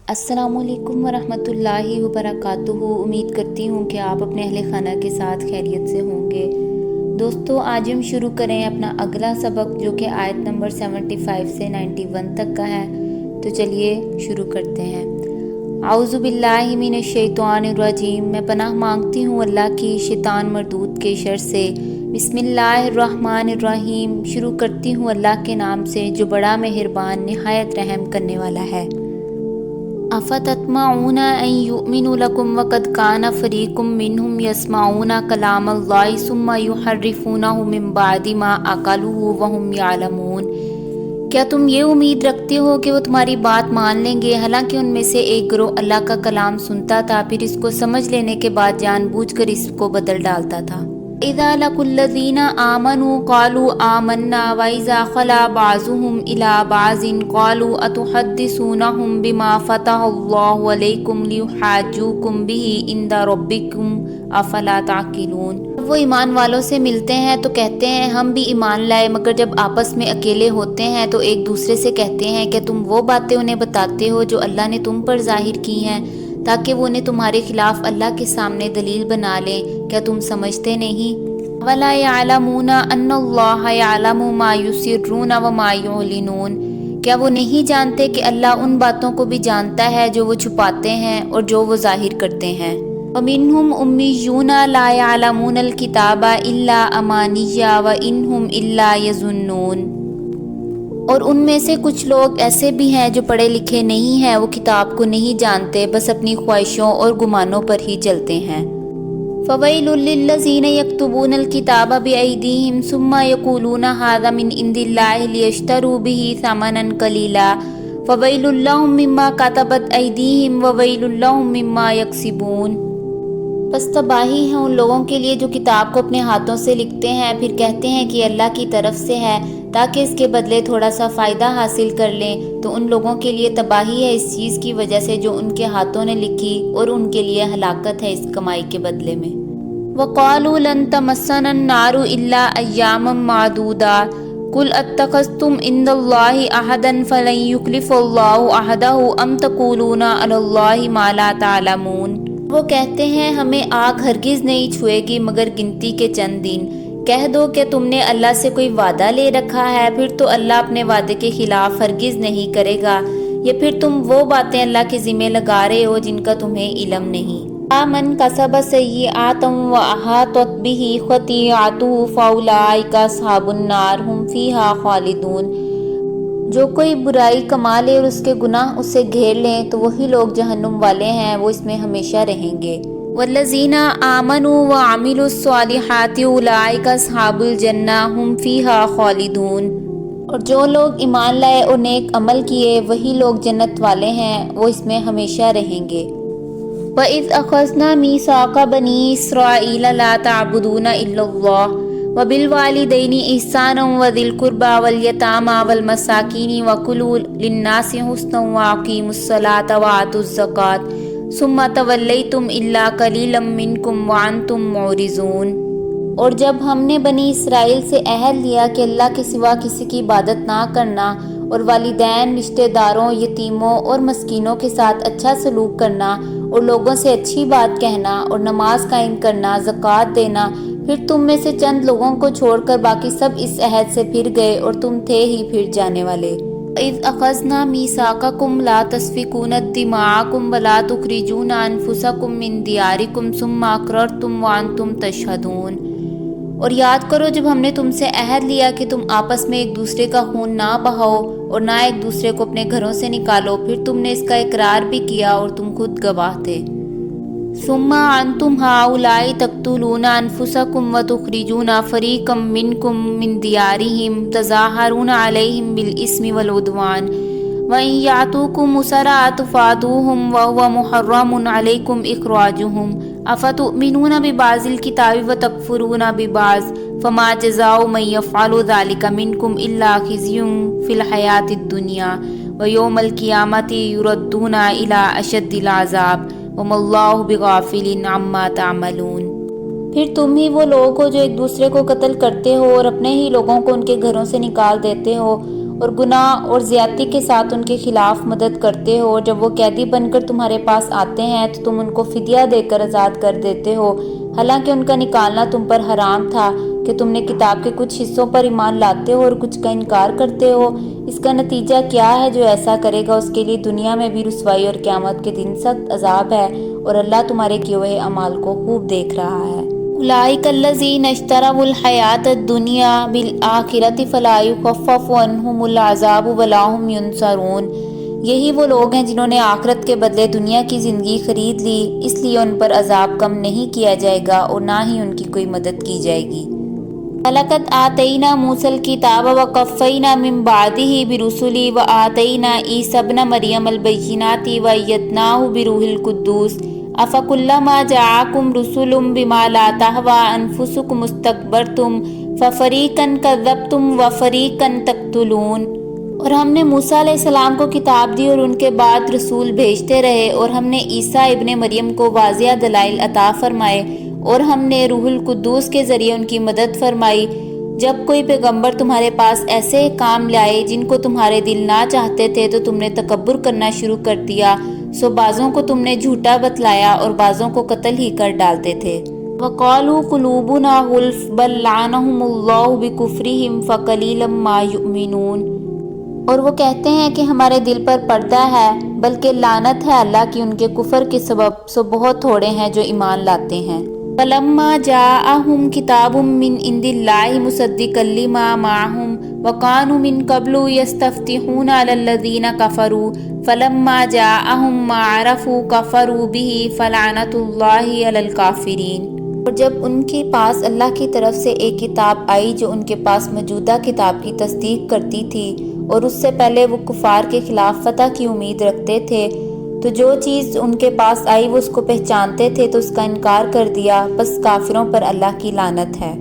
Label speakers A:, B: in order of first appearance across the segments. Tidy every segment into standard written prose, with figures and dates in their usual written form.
A: السلام علیکم ورحمۃ اللہ وبرکاتہ۔ امید کرتی ہوں کہ آپ اپنے اہل خانہ کے ساتھ خیریت سے ہوں گے۔ دوستو، آج ہم شروع کریں اپنا اگلا سبق جو کہ آیت نمبر 75 سے 91 تک کا ہے۔ تو چلیے شروع کرتے ہیں۔ اعوذ باللہ من الشیطان الرجیم، میں پناہ مانگتی ہوں اللہ کی شیطان مردود کے شر سے۔ بسم اللہ الرحمن الرحیم، شروع کرتی ہوں اللہ کے نام سے جو بڑا مہربان نہایت رحم کرنے والا ہے۔ افتطمعون ان یؤمنوا لکم وقد کان فریق منہم یسمعون کلام اللہ ثم یحرفونہ من بعد ما عقلوہ وہم یعلمون۔ کیا تم یہ امید رکھتے ہو کہ وہ تمہاری بات مان لیں گے، حالانکہ ان میں سے ایک گروہ اللہ کا کلام سنتا تھا، پھر اس کو سمجھ لینے کے بعد جان بوجھ کر اس کو بدل ڈالتا تھا۔ اذا لقوا الذین آمنوا قالوا آمنا واذا خلا بعضهم الى بعض قالوا اتحدثونهم بما فتح اللہ علیکم لیحاجوکم به عند ربکم افلا تعقلون۔ وہ ایمان والوں سے ملتے ہیں تو کہتے ہیں ہم بھی ایمان لائے، مگر جب آپس میں اکیلے ہوتے ہیں تو ایک دوسرے سے کہتے ہیں کہ تم وہ باتیں انہیں بتاتے ہو جو اللہ نے تم پر ظاہر کی ہیں تاکہ وہ انہیں تمہارے خلاف اللہ کے سامنے دلیل بنا لیں۔ کیا تم سمجھتے نہیں؟ وَلَا يَعْلَمُونَ أَنَّ اللَّهَ يَعْلَمُ مَا يُسِرُّونَ وَمَا يُعْلِنُونَ۔ کیا وہ نہیں جانتے کہ اللہ ان باتوں کو بھی جانتا ہے جو وہ چھپاتے ہیں اور جو وہ ظاہر کرتے ہیں۔ وَمِنْهُمْ أُمِّيُّونَ لَا يَعْلَمُونَ الْكِتَابَ إِلَّا أَمَانِيَّ وَإِنْهُمْ إِلَّا يَظُنُّونَ۔ اور ان میں سے کچھ لوگ ایسے بھی ہیں جو پڑھے لکھے نہیں ہیں، وہ کتاب کو نہیں جانتے، بس اپنی خواہشوں اور گمانوں پر ہی چلتے ہیں۔ فَوَيْلٌ لِّلَّذِينَ يَكْتُبُونَ الْكِتَابَ بِأَيْدِيهِمْ ثُمَّ يَقُولُونَ هَٰذَا مِنْ عِندِ اللَّهِ لِيَشْتَرُوا بِهِ ثَمَنًا قَلِيلًا فَوَيْلٌ لَّهُم مِّمَّا كَتَبَتْ أَيْدِيهِمْ وَوَيْلٌ لَّهُم مِّمَّا يَكْسِبُونَ۔ پس تباہی ہے ان لوگوں کے لیے جو کتاب کو اپنے ہاتھوں سے لکھتے ہیں، پھر کہتے ہیں کہ اللہ کی طرف سے ہے تاکہ اس کے بدلے تھوڑا سا فائدہ حاصل کر لیں، تو ان لوگوں کے لیے تباہی ہے اس چیز کی وجہ سے جو ان کے ہاتھوں نے لکھی، اور ان کے لیے ہلاکت ہے اس کمائی کے بدلے میں۔ وَقَالُوا لَن تَمَسَّنَا النَّارُ إِلَّا أَيَّامًا مَّعْدُودَاتٍ قُلْ أَتَّخَذْتُمْ عِندَ اللَّهِ عَهْدًا فَلَن يُخْلِفَ اللَّهُ عَهْدَهُ أَمْ تَقُولُونَ عَلَى اللَّهِ مَا لَا تَعْلَمُونَ۔ وہ کہتے ہیں ہمیں آگ ہرگز نہیں چھوئے گی مگر گنتی کے چند دن۔ کہہ دو کہ تم نے اللہ سے کوئی وعدہ لے رکھا ہے، پھر تو اللہ اپنے وعدے کے خلاف ہرگز نہیں کرے گا، یا پھر تم وہ باتیں اللہ کے ذمہ لگا رہے ہو جن کا تمہیں علم نہیں۔ مَن کسب سیئۃ وَأَحاطَتْ بِهِ خطیئتہ فَأُولَٰئِکَ أَصْحَابُ النَّارِ ہُمْ فِیہا خالدون۔ جو کوئی برائی کما لے اور اس کے گناہ اسے گھیر لیں تو وہی لوگ جہنم والے ہیں، وہ اس میں ہمیشہ رہیں گے۔ وَالَّذِینَ آمَنُوا وَعَمِلُوا الصَّالِحَاتِ أُولَٰئِکَ أَصْحَابُ الْجَنَّةِ ہُمْ فِیہا خَالِدُونَ۔ اور جو لوگ ایمان لائے اور نیک عمل کیے وہی لوگ جنت والے ہیں، وہ اس میں ہمیشہ رہیں گے۔ وَإِذْ أَخَذْنَا مِيثَاقَ بَنِي إِسْرَائِيلَ لَا تَعْبُدُونَ إِلَّا اللَّهَ وَبِالْوَالِدَيْنِ إِحْسَانًا وَذِي الْقُرْبَىٰ وَالْيَتَامَىٰ وَالْمَسَاكِينِ وَقُولُوا لِلنَّاسِ حُسْنًا وَأَقِيمُوا الصَّلَاةَ وَآتُوا الزَّكَاةَ ثُمَّ تَوَلَّيْتُمْ إِلَّا قَلِيلًا مِّنكُمْ وَأَنتُم مُّعْرِضُونَ۔ اور جب ہم نے بنی اسرائیل سے عہد لیا کہ اللہ کے سوا کسی کی عبادت نہ کرنا، اور والدین، رشتہ داروں، یتیموں اور مسکینوں کے ساتھ اچھا سلوک کرنا، اور لوگوں سے اچھی بات کہنا، اور نماز قائم کرنا، زکوٰۃ دینا، پھر تم میں سے چند لوگوں کو چھوڑ کر باقی سب اس عہد سے پھر گئے اور تم تھے ہی پھر جانے والے۔ وَإِذْ أَخَذْنَا مِيثَاقَكُمْ لَا تَسْفِكُونَ دِمَاءَكُمْ وَلَا تُخْرِجُونَ أَنفُسَكُم مِّن دِيَارِكُمْ ثُمَّ أَقْرَرْتُمْ وَأَنتُمْ تَشْهَدُونَ۔ اور یاد کرو جب ہم نے تم سے عہد لیا کہ تم آپس میں ایک دوسرے کا خون نہ بہاؤ اور نہ ایک دوسرے کو اپنے گھروں سے نکالو، پھر تم نے اس کا اقرار بھی کیا اور تم خود گواہ تھے۔ ثم انتم هؤلاء تقتلون انفسكم وتخرجون فريقا منكم من ديارهم تظاهرون عليهم بالإثم والعدوان وإن يأتوكم أسارى تفادوهم وهو محرم عليكم إخراجهم أفتؤمنون ببعض الكتاب وتكفرون ببعض فما جزاء من يفعل ذلك منكم إلا خزي في الحياة الدنيا ويوم القيامة يردون إلى أشد العذاب وَمَا اللَّهُ بِغَافِلٍ عَمَّا تَعْمَلُونَ۔ پھر تم ہی وہ لوگ ہو جو ایک دوسرے کو قتل کرتے ہو اور اپنے ہی لوگوں کو ان کے گھروں سے نکال دیتے ہو، اور گناہ اور زیادتی کے ساتھ ان کے خلاف مدد کرتے ہو، اور جب وہ قیدی بن کر تمہارے پاس آتے ہیں تو تم ان کو فدیہ دے کر آزاد کر دیتے ہو، حالانکہ ان کا نکالنا تم پر حرام تھا کہ تم نے کتاب کے کچھ حصوں پر ایمان لاتے ہو اور کچھ کا انکار کرتے ہو۔ اس کا نتیجہ کیا ہے؟ جو ایسا کرے گا اس کے لیے دنیا میں بھی رسوائی اور قیامت کے دن سخت عذاب ہے، اور اللہ تمہارے کیے ہوئے اعمال کو خوب دیکھ رہا ہے۔ اولئک الذین اشتروا الحیاۃ الدنیا بالآخرۃ فلا یخفف عنہم العذاب ولا هم ینصرون۔ یہی وہ لوگ ہیں جنہوں نے آخرت کے بدلے دنیا کی زندگی خرید لی، اس لیے ان پر عذاب کم نہیں کیا جائے گا اور نہ ہی ان کی کوئی مدد کی جائے گی۔ وَلَقَدْ آتَيْنَا مُوسَى الْكِتَابَ وَقَفَّيْنَا مِن بَعْدِهِ بِرُسُلِهِ وَآتَيْنَا عِيسَى ابْنَ مَرْيَمَ الْبَيِّنَاتِ وَأَيَّدْنَاهُ بِرُوحِ الْقُدُّسِ أَفَكُلَّمَا جَاءَكُمْ رُسُلٌ بِمَا لَا تَهْوَىٰ أَنفُسُكُمُ اسْتَكْبَرْتُمْ فَفَرِيقًا كَذَّبْتُمْ وَفَرِيقًا تَقْتُلُونَ۔ اور ہم نے موسیٰ علیہ السلام کو کتاب دی اور ان کے بعد رسول بھیجتے رہے، اور ہم نے عیسیٰ ابن مریم کو واضح دلائل عطا فرمائے، اور ہم نے روح القدس کے ذریعے ان کی مدد فرمائی۔ جب کوئی پیغمبر تمہارے پاس ایسے کام لائے جن کو تمہارے دل نہ چاہتے تھے تو تم نے تکبر کرنا شروع کر دیا، سو بعضوں کو تم نے جھوٹا بتلایا اور بعضوں کو قتل ہی کر ڈالتے تھے۔ وَقَالُوا قُلُوبُنَا غُلْفٌ بَل لَّعَنَهُمُ اللَّهُ بِكُفْرِهِمْ فَقَلِيلًا مَّا يُؤْمِنُونَ۔ اور وہ کہتے ہیں کہ ہمارے دل پر پردہ ہے، بلکہ لعنت ہے اللہ کی ان کے کفر کے سبب، سو بہت تھوڑے ہیں جو ایمان لاتے ہیں۔ فَلَمَّا جَاءَهُمْ كِتَابٌ مِّنْ عِندِ اللَّهِ مُصَدِّقًا لِّمَا مَعَهُمْ وَكَانُوا مِن قَبْلُ يَسْتَفْتِحُونَ عَلَى الَّذِينَ كَفَرُوا فَلَمَّا جَاءَهُم مَّا عَرَفُوا كَفَرُوا بِهِ فَلَعْنَةُ اللَّهِ عَلَى الْكَافِرِينَ۔ اور جب ان کے پاس اللہ کی طرف سے ایک کتاب آئی جو ان کے پاس موجودہ کتاب کی تصدیق کرتی تھی، اور اس سے پہلے وہ کفار کے خلاف فتح کی امید رکھتے تھے، تو جو چیز ان کے پاس آئی وہ اس کو پہچانتے تھے تو اس کا انکار کر دیا، بس کافروں پر اللہ کی لعنت ہے۔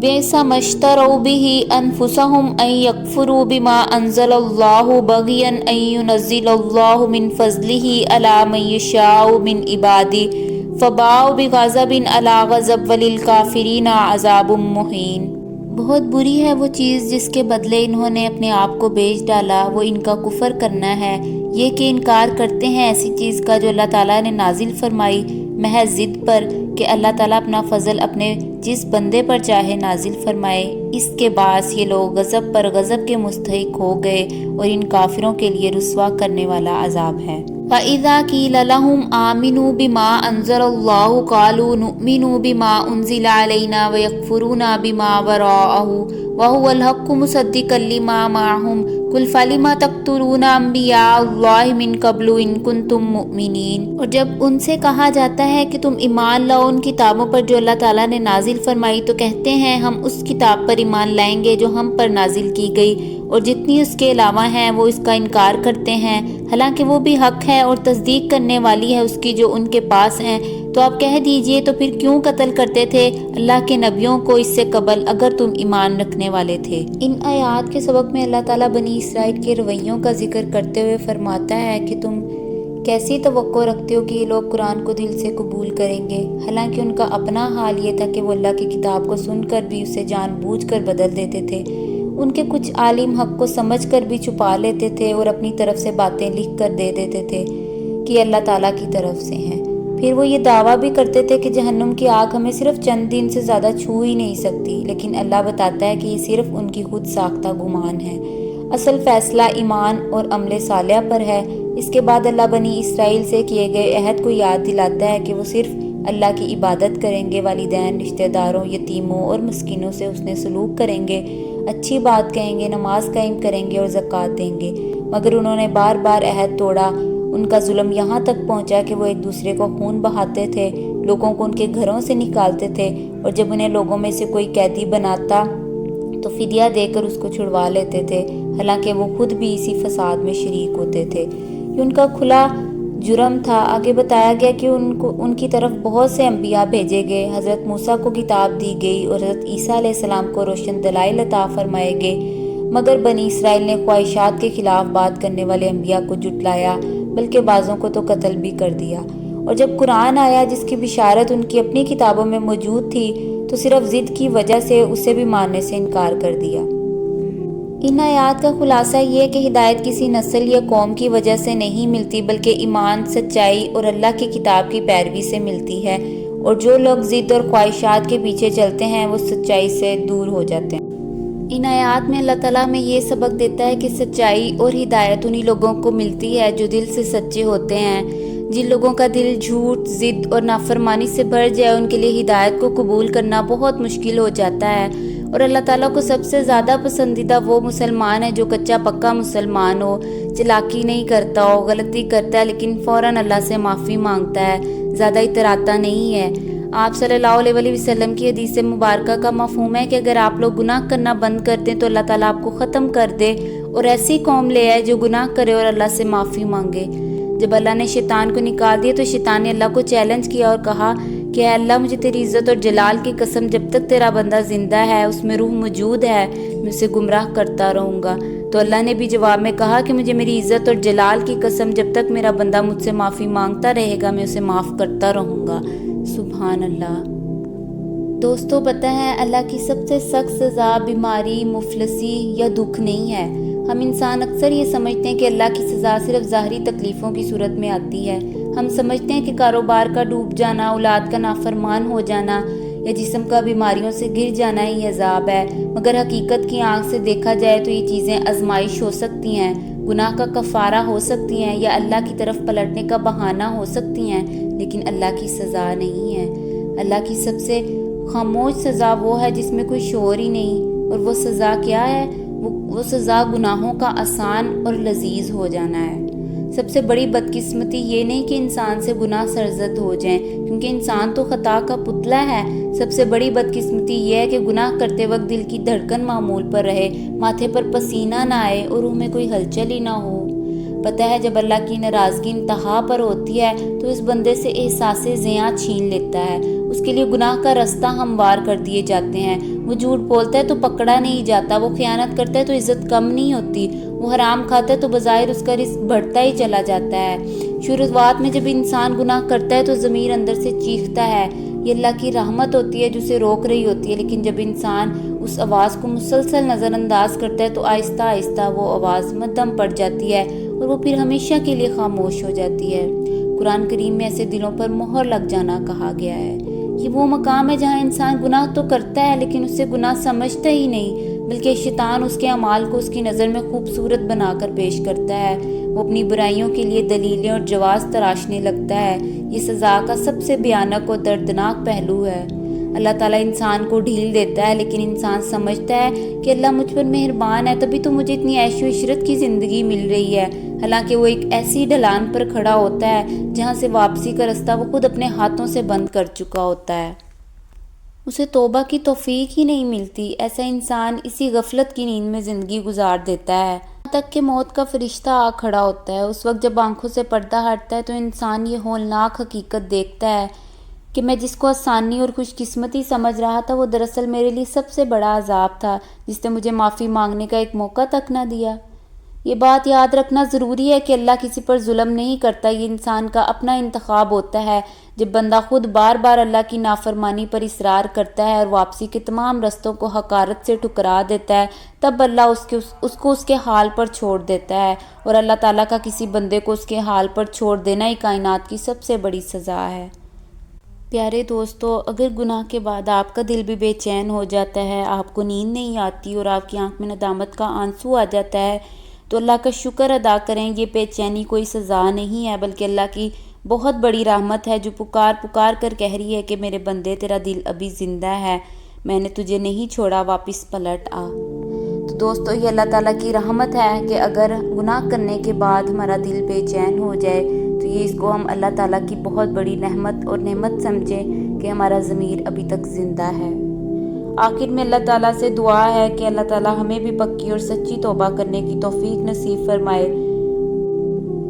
A: بِئْسَ مَا اشْتَرَوْا بِهِ أَنفُسَهُمْ أَن يَكْفُرُوا بِمَا أَنزَلَ اللَّهُ بَغْيًا أَن يُنَزِّلَ اللَّهُ مِن فَضْلِهِ عَلَىٰ مَن يَشَاءُ مِنْ عِبَادِهِ فَبَاءُوا بِغَضَبٍ عَلَىٰ غَضَبٍ وَلِلْكَافِرِينَ عَذَابٌ مُّهِینٌ۔ بہت بری ہے وہ چیز جس کے بدلے انہوں نے اپنے آپ کو بیچ ڈالا، وہ ان کا کفر کرنا ہے، یہ کہ انکار کرتے ہیں ایسی چیز کا جو اللہ تعالیٰ نے نازل فرمائی، محض ضد پر کہ اللہ تعالیٰ اپنا فضل اپنے جس بندے پر چاہے نازل فرمائے۔ اس کے باعث یہ لوگ غضب پر غضب کے مستحق ہو گئے، اور ان کافروں کے لیے رسوا کرنے والا عذاب ہے۔ وَإِذَا قِيلَ لَهُمْ آمِنُوا بِمَا أَنزَلَ اللَّهُ قَالُوا نُؤْمِنُ بِمَا أُنزِلَ عَلَيْنَا وَيَكْفُرُونَ بِمَا وَرَاءَهُ وَهُوَ الْحَقُّ مُصَدِّقًا لِّمَا مَعَهُمْ قُلْ فَلِمَ تَقْتُلُونَ أَنبِيَاءَ اللَّهِ مِن قَبْلُ إِن كُنتُم مُّؤْمِنِينَ۔ اور جب ان سے کہا جاتا ہے کہ تم ایمان لاؤ ان کتابوں پر جو اللہ تعالیٰ نے نازل فرمائی، تو کہتے ہیں ہم اس کتاب پر ایمان لائیں گے جو ہم پر نازل کی گئی، اور جتنی اس کے علاوہ ہیں وہ اس کا انکار کرتے ہیں، حالانکہ وہ بھی حق ہے اور تصدیق کرنے والی ہے اس کی جو ان کے پاس ہیں۔ تو آپ کہہ دیجئے تو پھر کیوں قتل کرتے تھے اللہ کے نبیوں کو اس سے قبل اگر تم ایمان رکھنے والے تھے؟ ان آیات کے سبق میں اللہ تعالیٰ بنی اسرائیل کے رویوں کا ذکر کرتے ہوئے فرماتا ہے کہ تم کیسی توقع رکھتے ہو کہ یہ لوگ قرآن کو دل سے قبول کریں گے، حالانکہ ان کا اپنا حال یہ تھا کہ وہ اللہ کی کتاب کو سن کر بھی اسے جان بوجھ کر بدل دیتے تھے۔ ان کے کچھ عالم حق کو سمجھ کر بھی چھپا لیتے تھے اور اپنی طرف سے باتیں لکھ کر دے دیتے تھے کہ اللہ تعالیٰ کی طرف سے ہیں۔ پھر وہ یہ دعویٰ بھی کرتے تھے کہ جہنم کی آگ ہمیں صرف چند دن سے زیادہ چھو ہی نہیں سکتی، لیکن اللہ بتاتا ہے کہ یہ صرف ان کی خود ساختہ گمان ہے، اصل فیصلہ ایمان اور عمل صالح پر ہے۔ اس کے بعد اللہ بنی اسرائیل سے کیے گئے عہد کو یاد دلاتا ہے کہ وہ صرف اللہ کی عبادت کریں گے، والدین، رشتہ داروں، یتیموں اور مسکینوں سے حسن سلوک کریں گے، اچھی بات کہیں گے، نماز قائم کریں گے اور زکوٰۃ دیں گے، مگر انہوں نے بار بار عہد توڑا۔ ان کا ظلم یہاں تک پہنچا کہ وہ ایک دوسرے کو خون بہاتے تھے، لوگوں کو ان کے گھروں سے نکالتے تھے، اور جب انہیں لوگوں میں سے کوئی قیدی بناتا تو فدیہ دے کر اس کو چھڑوا لیتے تھے، حالانکہ وہ خود بھی اسی فساد میں شریک ہوتے تھے۔ یہ ان کا کھلا جرم تھا۔ آگے بتایا گیا کہ ان کی طرف بہت سے انبیاء بھیجے گئے، حضرت موسیٰ کو کتاب دی گئی اور حضرت عیسیٰ علیہ السلام کو روشن دلائل عطا فرمائے گئے، مگر بنی اسرائیل نے خواہشات کے خلاف بات کرنے والے انبیاء کو جھٹلایا، بلکہ بعضوں کو تو قتل بھی کر دیا۔ اور جب قرآن آیا جس کی بشارت ان کی اپنی کتابوں میں موجود تھی تو صرف ضد کی وجہ سے اسے بھی ماننے سے انکار کر دیا۔ ان آیات کا خلاصہ یہ ہے کہ ہدایت کسی نسل یا قوم کی وجہ سے نہیں ملتی، بلکہ ایمان، سچائی اور اللہ کی کتاب کی پیروی سے ملتی ہے، اور جو لوگ ضد اور خواہشات کے پیچھے چلتے ہیں وہ سچائی سے دور ہو جاتے ہیں۔ ان آیات میں اللہ تعالیٰ ہمیں یہ سبق دیتا ہے کہ سچائی اور ہدایت انہی لوگوں کو ملتی ہے جو دل سے سچے ہوتے ہیں۔ جن لوگوں کا دل جھوٹ، ضد اور نافرمانی سے بھر جائے ان کے لیے ہدایت کو قبول کرنا بہت مشکل ہو جاتا ہے، اور اللہ تعالیٰ کو سب سے زیادہ پسندیدہ وہ مسلمان ہے جو کچا پکا مسلمان ہو، چلاکی نہیں کرتا ہو، غلطی کرتا ہے لیکن فوراً اللہ سے معافی مانگتا ہے، زیادہ اتراتا نہیں ہے۔ آپ صلی اللہ علیہ وسلم کی حدیث مبارکہ کا مفہوم ہے کہ اگر آپ لوگ گناہ کرنا بند کر دیں تو اللہ تعالیٰ آپ کو ختم کر دے اور ایسی قوم لے آئے جو گناہ کرے اور اللہ سے معافی مانگے۔ جب اللہ نے شیطان کو نکال دیا تو شیطان نے اللہ کو چیلنج کیا اور کہا کہ اے اللہ، مجھے تیری عزت اور جلال کی قسم، جب تک تیرا بندہ زندہ ہے، اس میں روح موجود ہے، میں اسے گمراہ کرتا رہوں گا۔ تو اللہ نے بھی جواب میں کہا کہ مجھے میری عزت اور جلال کی قسم، جب تک میرا بندہ مجھ سے معافی مانگتا رہے گا میں اسے معاف کرتا رہوں گا۔ سبحان اللہ۔ دوستو، پتہ ہے اللہ کی سب سے سخت سزا بیماری، مفلسی یا دکھ نہیں ہے۔ ہم انسان اکثر یہ سمجھتے ہیں کہ اللہ کی سزا صرف ظاہری تکلیفوں کی صورت میں آتی ہے۔ ہم سمجھتے ہیں کہ کاروبار کا ڈوب جانا، اولاد کا نافرمان ہو جانا یا جسم کا بیماریوں سے گر جانا ہی عذاب ہے، مگر حقیقت کی آنکھ سے دیکھا جائے تو یہ چیزیں آزمائش ہو سکتی ہیں، گناہ کا کفارہ ہو سکتی ہیں یا اللہ کی طرف پلٹنے کا بہانہ ہو سکتی ہیں، لیکن اللہ کی سزا نہیں ہے۔ اللہ کی سب سے خاموش سزا وہ ہے جس میں کوئی شعور ہی نہیں، اور وہ سزا کیا ہے؟ وہ سزا گناہوں کا آسان اور لذیذ ہو جانا ہے۔ سب سے بڑی بدقسمتی یہ نہیں کہ انسان سے گناہ سرزد ہو جائیں، کیونکہ انسان تو خطا کا پتلا ہے۔ سب سے بڑی بدقسمتی یہ ہے کہ گناہ کرتے وقت دل کی دھڑکن معمول پر رہے، ماتھے پر پسینہ نہ آئے اور روح میں کوئی ہلچل ہی نہ ہو۔ پتہ ہے جب اللہ کی ناراضگی انتہا پر ہوتی ہے تو اس بندے سے احساس زیاں چھین لیتا ہے، اس کے لیے گناہ کا رستہ ہموار کر دیے جاتے ہیں۔ وہ جھوٹ بولتا ہے تو پکڑا نہیں جاتا، وہ خیانت کرتا ہے تو عزت کم نہیں ہوتی، وہ حرام کھاتا ہے تو بظاہر اس کا رزق بڑھتا ہی چلا جاتا ہے۔ شروعات میں جب انسان گناہ کرتا ہے تو ضمیر اندر سے چیختا ہے، یہ اللہ کی رحمت ہوتی ہے جو اسے روک رہی ہوتی ہے، لیکن جب انسان اس آواز کو مسلسل نظر انداز کرتا ہے تو آہستہ آہستہ وہ آواز مدھم پڑ جاتی ہے اور وہ پھر ہمیشہ کے لیے خاموش ہو جاتی ہے۔ قرآن کریم میں ایسے دلوں پر مہر لگ جانا کہا گیا ہے۔ یہ وہ مقام ہے جہاں انسان گناہ تو کرتا ہے لیکن اسے گناہ سمجھتا ہی نہیں، بلکہ شیطان اس کے اعمال کو اس کی نظر میں خوبصورت بنا کر پیش کرتا ہے۔ وہ اپنی برائیوں کے لیے دلیلیں اور جواز تراشنے لگتا ہے۔ یہ سزا کا سب سے بھیانک اور دردناک پہلو ہے۔ اللہ تعالیٰ انسان کو ڈھیل دیتا ہے لیکن انسان سمجھتا ہے کہ اللہ مجھ پر مہربان ہے، تبھی تو مجھے اتنی عیش و عشرت کی زندگی مل رہی ہے، حالانکہ وہ ایک ایسی ڈھلان پر کھڑا ہوتا ہے جہاں سے واپسی کا رستہ وہ خود اپنے ہاتھوں سے بند کر چکا ہوتا ہے۔ اسے توبہ کی توفیق ہی نہیں ملتی۔ ایسا انسان اسی غفلت کی نیند میں زندگی گزار دیتا ہے یہاں تک کہ موت کا فرشتہ آ کھڑا ہوتا ہے۔ اس وقت جب آنکھوں سے پردہ ہٹتا ہے تو انسان یہ ہولناک حقیقت دیکھتا ہے کہ میں جس کو آسانی اور خوش قسمتی سمجھ رہا تھا وہ دراصل میرے لیے سب سے بڑا عذاب تھا، جس نے مجھے معافی مانگنے کا ایک موقع تک نہ دیا۔ یہ بات یاد رکھنا ضروری ہے کہ اللہ کسی پر ظلم نہیں کرتا، یہ انسان کا اپنا انتخاب ہوتا ہے۔ جب بندہ خود بار بار اللہ کی نافرمانی پر اصرار کرتا ہے اور واپسی کے تمام رستوں کو حقارت سے ٹھکرا دیتا ہے، تب اللہ اس کو اس کے حال پر چھوڑ دیتا ہے، اور اللہ تعالیٰ کا کسی بندے کو اس کے حال پر چھوڑ دینا ہی کائنات کی سب سے بڑی سزا ہے۔ پیارے دوستو، اگر گناہ کے بعد آپ کا دل بھی بے چین ہو جاتا ہے، آپ کو نیند نہیں آتی اور آپ کی آنکھ میں ندامت کا آنسو آ جاتا ہے، تو اللہ کا شکر ادا کریں۔ یہ بے چینی کوئی سزا نہیں ہے بلکہ اللہ کی بہت بڑی رحمت ہے جو پکار کر کہہ رہی ہے کہ میرے بندے، تیرا دل ابھی زندہ ہے، میں نے تجھے نہیں چھوڑا، واپس پلٹ آ۔ تو دوستو، یہ اللہ تعالیٰ کی رحمت ہے کہ اگر گناہ کرنے کے بعد ہمارا دل بے چین ہو جائے تو یہ اس کو ہم اللہ تعالیٰ کی بہت بڑی رحمت اور نعمت سمجھیں کہ ہمارا ضمیر ابھی تک زندہ ہے۔ آخر میں اللہ تعالیٰ سے دعا ہے کہ اللہ تعالیٰ ہمیں بھی پکی اور سچی توبہ کرنے کی توفیق نصیب فرمائے۔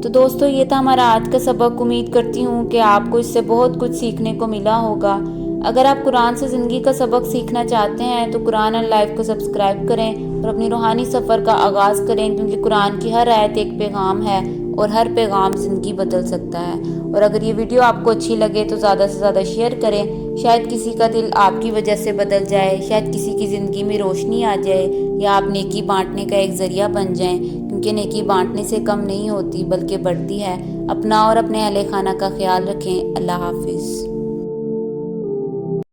A: تو دوستو، یہ تھا ہمارا آج کا سبق۔ امید کرتی ہوں کہ آپ کو اس سے بہت کچھ سیکھنے کو ملا ہوگا۔ اگر آپ قرآن سے زندگی کا سبق سیکھنا چاہتے ہیں تو قرآن اینڈ لائف کو سبسکرائب کریں اور اپنی روحانی سفر کا آغاز کریں، کیونکہ قرآن کی ہر آیت ایک پیغام ہے اور ہر پیغام زندگی بدل سکتا ہے۔ اور اگر یہ ویڈیو آپ کو اچھی لگے تو زیادہ سے زیادہ شیئر کریں شاید کسی کا دل آپ کی وجہ سے بدل جائے، شاید کسی کی زندگی میں روشنی آ جائے، یا آپ نیکی بانٹنے کا ایک ذریعہ بن جائیں، کیونکہ نیکی بانٹنے سے کم نہیں ہوتی بلکہ بڑھتی ہے۔ اپنا اور اپنے اہل خانہ کا خیال رکھیں۔ اللہ حافظ۔